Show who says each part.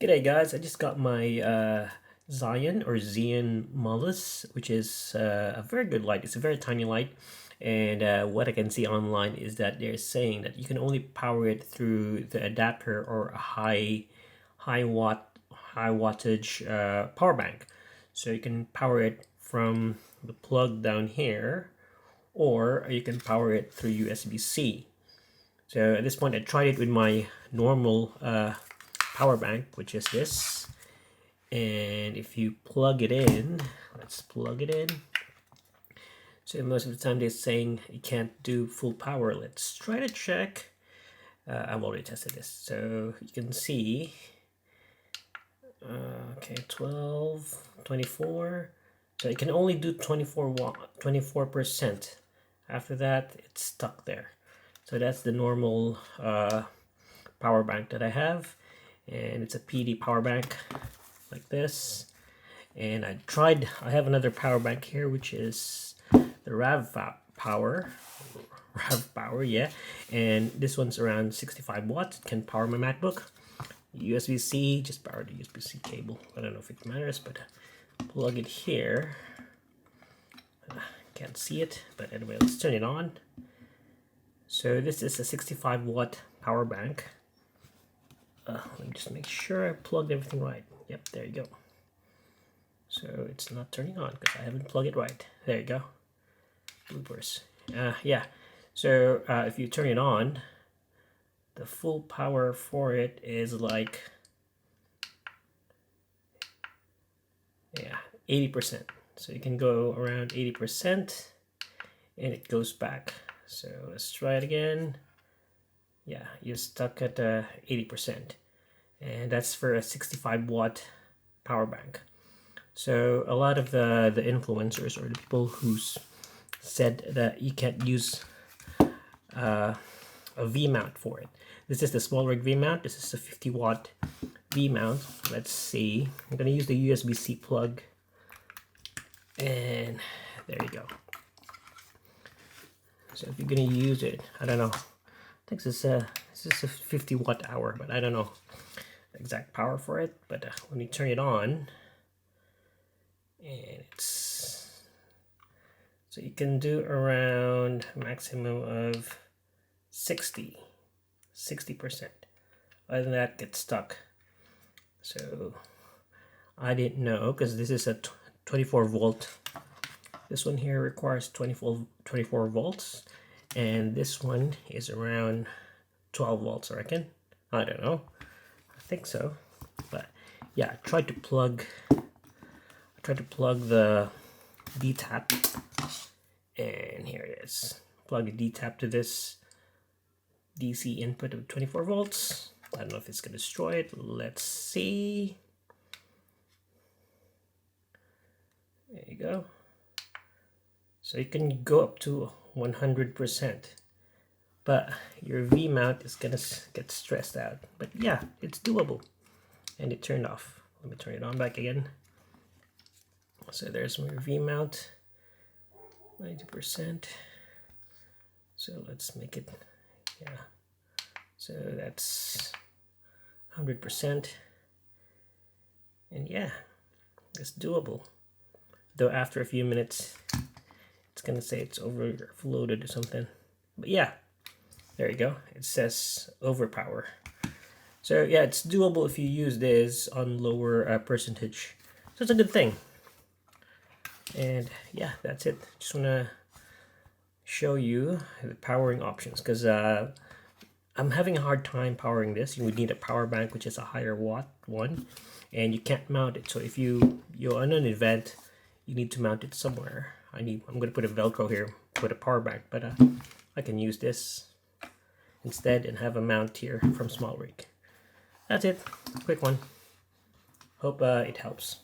Speaker 1: G'day guys, I just got my Zhiyun Molus, which is a very good light. It's a very tiny light, and what I can see online is that they're saying that you can only power it through the adapter or a high wattage power bank. So you can power it from the plug down here, or you can power it through USB-C. So at this point, I tried it with my normal power bank, which is this, and if you plug it in, let's plug it in. So most of the time they're saying you can't do full power. Let's try to check. I've already tested this, so you can see okay, 12, 24, so it can only do 24%. After that it's stuck there. So that's the normal power bank that I have, and it's a PD power bank like this. And I have another power bank here, which is the RAV power, yeah, and this one's around 65 watts. It can power my MacBook. USB-C, just power the USB-C cable. I don't know if it matters, but plug it here. Can't see it, but anyway, let's turn it on. So this is a 65 watt power bank. Let me just make sure I plugged everything right. Yep, there you go. So it's not turning on because I haven't plugged it right. There you go. Bloopers. Yeah. So if you turn it on, the full power for it is like 80%. So you can go around 80% and it goes back. So let's try it again. Yeah, you're stuck at 80%, and that's for a 65 watt power bank. So a lot of the influencers or the people who said that you can't use a V mount for it. This is the small rig V mount. This is a 50 watt V mount. Let's see. I'm gonna use the USB-C plug, and there you go. So if you're gonna use it, I don't know. I think this is a 50 watt hour, but I don't know the exact power for it. But when you turn it on, and it's so you can do around maximum of 60%. Other than that, get stuck. So I didn't know, because this is a 24 volt. This one here requires 24 volts, and this one is around 12 volts, I reckon. I don't know. I think so. But yeah, I tried to plug the D-tap, and here it is. Plug the D-tap to this DC input of 24 volts. I don't know if it's going to destroy it. Let's see. There you go. So you can go up to 100%, but your V mount is gonna get stressed out. But yeah, it's doable, and it turned off. Let me turn it on back again. So there's my V mount, 90%. So let's make it, yeah. So that's 100%, and yeah, it's doable. Though after a few minutes, it's gonna say it's overloaded or something. But yeah, there you go. It says overpower. So yeah, it's doable if you use this on lower percentage. So it's a good thing. And yeah, that's it. Just wanna show you the powering options, because I'm having a hard time powering this. You would need a power bank, which is a higher watt one, and you can't mount it. So if you're on an event, you need to mount it somewhere. I'm going to put a Velcro here, put a power bank, but I can use this instead and have a mount here from Small Rig. That's it. Quick one. Hope it helps.